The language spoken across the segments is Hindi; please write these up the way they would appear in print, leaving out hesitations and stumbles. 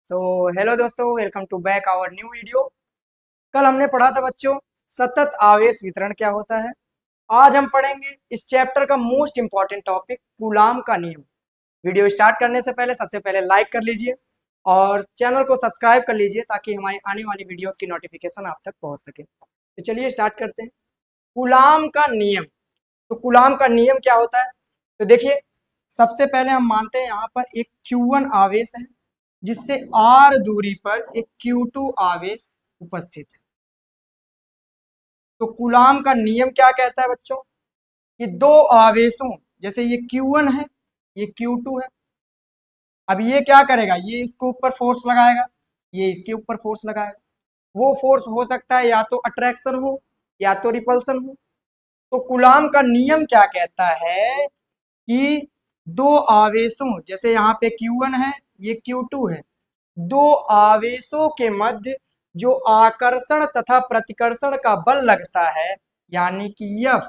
सो हेलो दोस्तों, welcome to back our new video. कल हमने पढ़ा था बच्चों सतत आवेश वितरण क्या होता है। आज हम पढ़ेंगे इस चैप्टर का मोस्ट इंपॉर्टेंट टॉपिक कूलाम का नियम। वीडियो स्टार्ट करने से पहले सबसे पहले लाइक कर लीजिए और चैनल को सब्सक्राइब कर लीजिए ताकि हमारी आने वाली वीडियोस की नोटिफिकेशन आप तक पहुंच सके। तो चलिए स्टार्ट करते हैं। कूलाम का नियम। तो कूलाम का नियम क्या होता है? तो देखिए, सबसे पहले हम मानते हैं यहाँ पर एक Q1 आवेश है जिससे R दूरी पर एक Q2 आवेश उपस्थित है। तो कूलाम का नियम क्या कहता है बच्चों कि दो आवेशों, जैसे ये Q1 है, ये Q2 है। अब ये क्या करेगा, ये इसको ऊपर फोर्स लगाएगा, ये इसके ऊपर फोर्स लगाएगा। वो फोर्स हो सकता है या तो अट्रैक्शन हो या तो रिपल्सन हो। तो कूलाम का नियम क्या कहता है कि दो आवेशों, जैसे यहाँ पे Q1 है, ये Q2 है, दो आवेशों के मध्य जो आकर्षण तथा प्रतिकर्षण का बल लगता है, यानी कि F,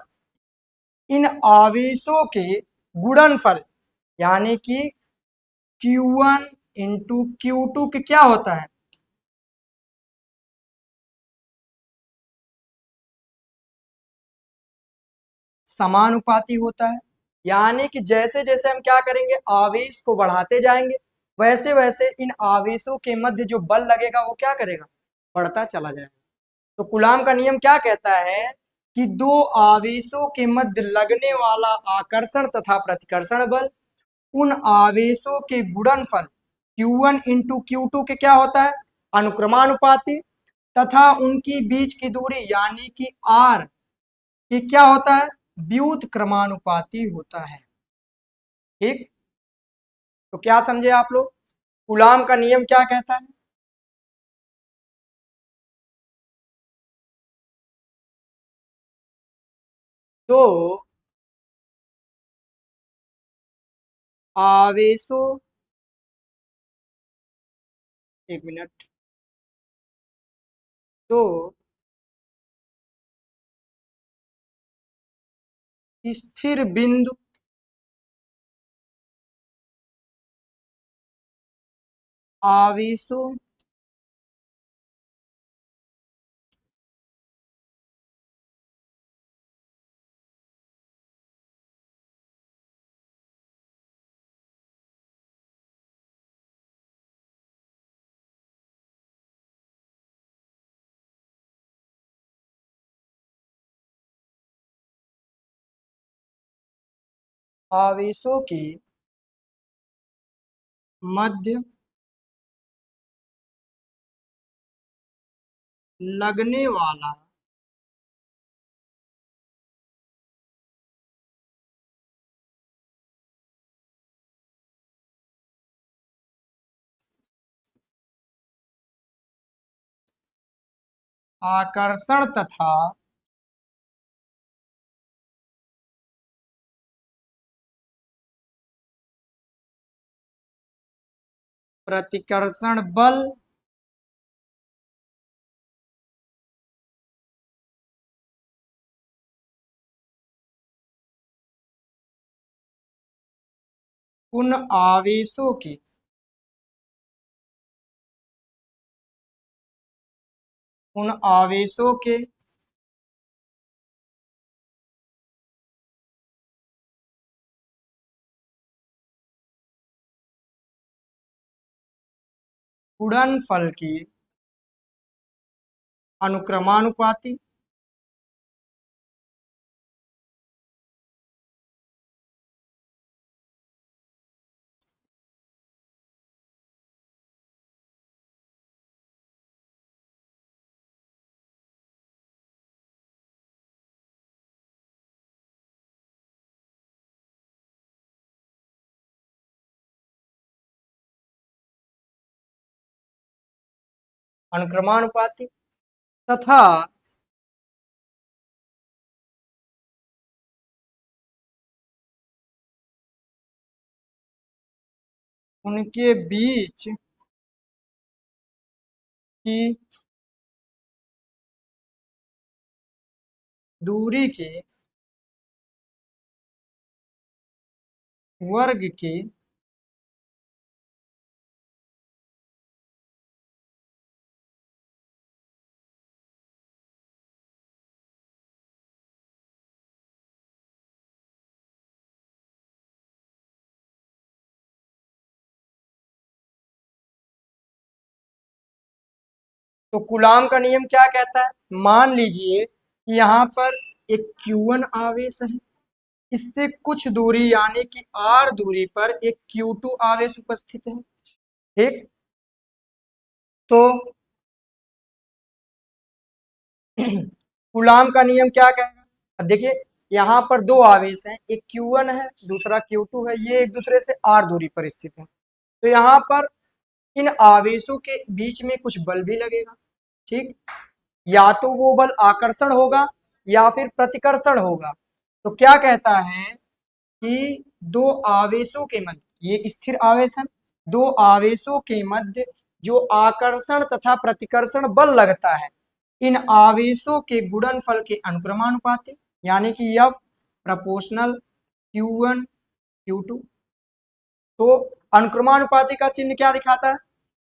इन आवेशों के गुणनफल यानी कि Q1 इंटू Q2 के क्या होता है, समानुपाती होता है। यानी कि जैसे जैसे हम क्या करेंगे, आवेश को बढ़ाते जाएंगे, वैसे वैसे इन आवेशों के मध्य जो बल लगेगा वो क्या करेगा, बढ़ता चला जाएगा। तो कूलाम का नियम क्या कहता है कि दो आवेशों के मध्य लगने वाला आकर्षण तथा प्रतिकर्षण बल, उन आवेशों के गुणनफल Q1 इंटू Q2 के क्या होता है, अनुक्रमानुपाती, तथा उनकी बीच की दूरी यानी कि R ये क्या होता है, व्युत क्रमानुपाती होता है। ठीक। तो क्या समझे आप लोग, कूलाम का नियम क्या कहता है? तो आवेशों, एक मिनट, तो स्थिर बिंदु आवेशों आवेशों के मध्य लगने वाला आकर्षण तथा प्रतिकर्षण बल उन आवेशों के उन आवेशों के गुणनफल की अनुक्रमानुपाती, अनुक्रमानुपाती तथा उनके बीच की दूरी के वर्ग के तो कूलाम का नियम क्या कहता है, मान लीजिए कि यहाँ पर एक Q1 आवेश है, इससे कुछ दूरी यानी कि R दूरी पर एक Q2 आवेश उपस्थित है। ठीक, तो कूलाम का नियम क्या कहेगा, अब देखिए यहाँ पर दो आवेश हैं, एक Q1 है दूसरा Q2 है, ये एक दूसरे से R दूरी पर स्थित है। तो यहाँ पर इन आवेशों के बीच में कुछ बल भी लगेगा। ठीक, या तो वो बल आकर्षण होगा या फिर प्रतिकर्षण होगा। तो क्या कहता है कि दो आवेशों के मध्य, ये स्थिर आवेश है, दो आवेशों के मध्य जो आकर्षण तथा प्रतिकर्षण बल लगता है, इन आवेशों के गुणनफल के अनुक्रमानुपाती, यानी कि F प्रपोर्शनल Q1 Q2। तो अनुक्रमानुपाती का चिन्ह क्या दिखाता है,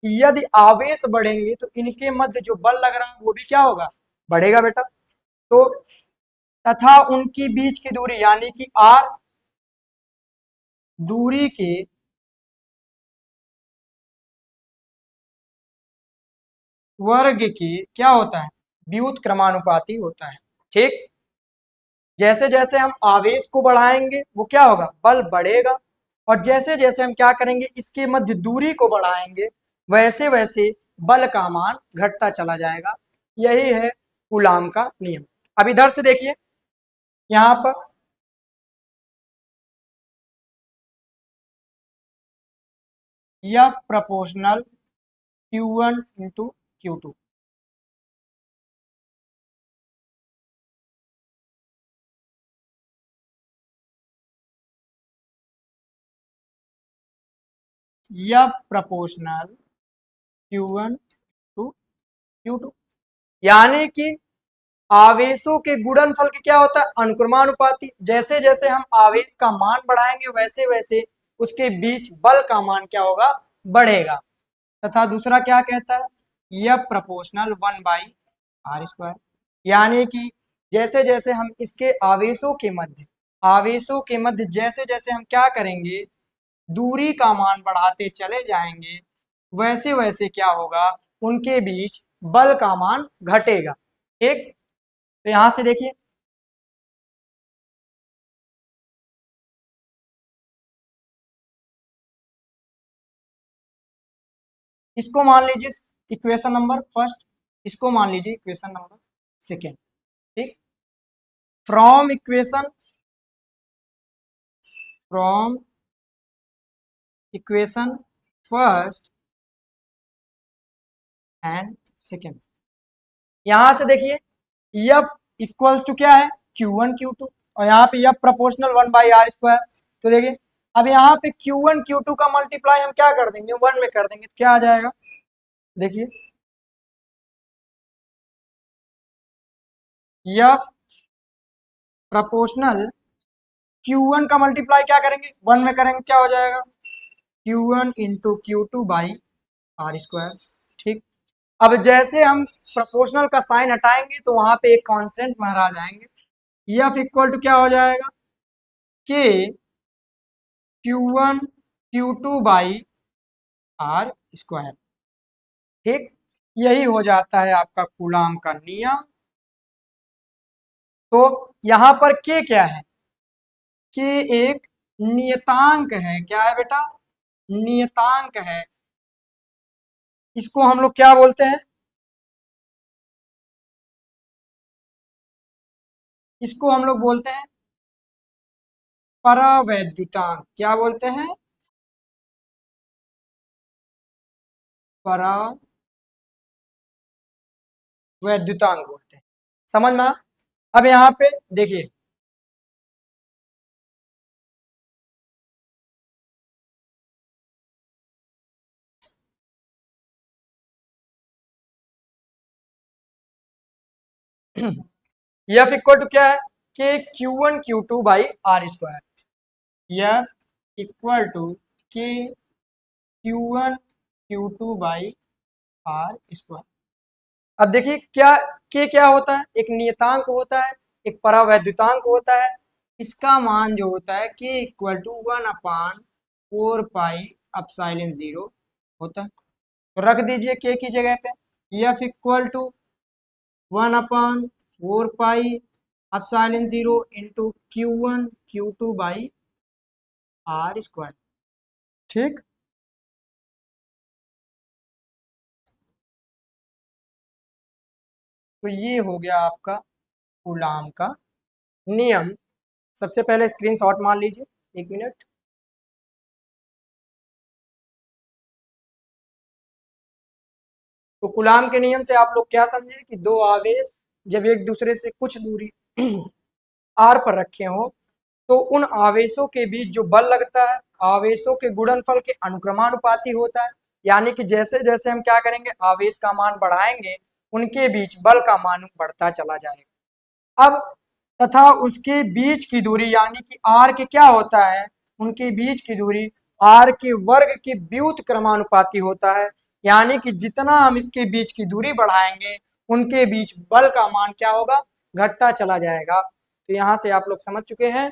यदि आवेश बढ़ेंगे तो इनके मध्य जो बल लग रहा है वो भी क्या होगा, बढ़ेगा बेटा। तो तथा उनकी बीच की दूरी यानी कि R दूरी के वर्ग के क्या होता है, व्युत्क्रमानुपाती होता है। ठीक, जैसे जैसे हम आवेश को बढ़ाएंगे वो क्या होगा, बल बढ़ेगा, और जैसे जैसे हम क्या करेंगे इसके मध्य दूरी को बढ़ाएंगे वैसे वैसे बल का मान घटता चला जाएगा। यही है कूलाम का नियम। अब इधर से देखिए, यहाँ पर यह प्रपोर्शनल Q1 इंटू Q2, यह प्रपोर्शनल Q1 टू Q2, यानी कि आवेशों के गुणनफल के क्या होता है, अनुक्रमानुपाती। जैसे जैसे हम आवेश का मान बढ़ाएंगे वैसे वैसे उसके बीच बल का मान क्या होगा, बढ़ेगा। तथा दूसरा क्या कहता है, यह प्रपोर्शनल 1/r², यानी कि जैसे जैसे हम इसके आवेशों के मध्य जैसे जैसे हम क्या करेंगे दूरी का मान बढ़ाते चले जाएंगे वैसे वैसे क्या होगा, उनके बीच बल का मान घटेगा। ठीक, तो यहां से देखिए, इसको मान लीजिए इक्वेशन नंबर फर्स्ट, इसको मान लीजिए इक्वेशन नंबर सेकेंड। ठीक, from equation first and second, यहां से देखिए F इक्वल्स टू क्या है, Q1 Q2, और यहाँ पे F प्रोपोर्शनल 1/r²। तो देखिए अब यहाँ पे Q1 Q2 का मल्टीप्लाई हम क्या कर देंगे, 1 में कर देंगे, तो क्या आ जाएगा, देखिए F प्रोपोर्शनल Q1 का मल्टीप्लाई क्या करेंगे, 1 में करेंगे, क्या हो जाएगा Q1 इंटू Q2/r²। ठीक, अब जैसे हम प्रोपोर्शनल का साइन हटाएंगे तो वहां पे एक कांस्टेंट बाहर आ जाएंगे, F इक्वल टू क्या हो जाएगा, K Q1 Q2/r²। ठीक, यही हो जाता है आपका कूलाम का नियम। तो यहाँ पर के क्या है, के एक नियतांक है, क्या है बेटा, नियतांक है। इसको हम लोग क्या बोलते हैं, इसको हम लोग बोलते हैं परावैद्युतांक। क्या बोलते हैं, परावैद्युतांक बोलते हैं। समझ में आया? अब यहाँ पे देखिए, F इक्वल टू क्या है, के Q1 Q2/r²। F equal to के Q1 Q2/r²। अब देखिए क्या, के क्या होता है, एक नियतांक होता है, एक परावैद्युतांक होता है। इसका मान जो होता है के इक्वल टू 1/4 पाई एप्सिलॉन 0 होता है। तो रख दीजिए के की जगह पे, f equal to 1/4 pi into Q1 Q2/R²। ठीक, तो ये हो गया आपका कूलाम का नियम। सबसे पहले स्क्रीनशॉट मान लीजिए, 1 मिनट। तो कूलाम के नियम से आप लोग क्या समझे कि दो आवेश जब एक दूसरे से कुछ दूरी आर पर रखे हो तो उन आवेशों के बीच जो बल लगता है आवेशों के गुणनफल के अनुक्रमानुपाती होता है। यानी कि जैसे जैसे हम क्या करेंगे आवेश का मान बढ़ाएंगे उनके बीच बल का मान बढ़ता चला जाएगा। अब तथा उसके बीच की दूरी यानी कि आर के क्या होता है, उनके बीच की दूरी आर के वर्ग के व्युत क्रमानुपाती होता है। यानी कि जितना हम इसके बीच की दूरी बढ़ाएंगे उनके बीच बल का मान क्या होगा, घटता चला जाएगा। तो यहाँ से आप लोग समझ चुके हैं,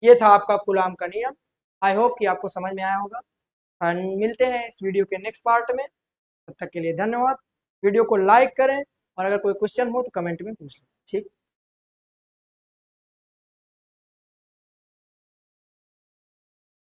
ये था आपका कूलाम का नियम। आई होप कि आपको समझ में आया होगा। और मिलते हैं इस वीडियो के नेक्स्ट पार्ट में, तब तक के लिए धन्यवाद। वीडियो को लाइक करें और अगर कोई क्वेश्चन हो तो कमेंट में पूछ लें। ठीक।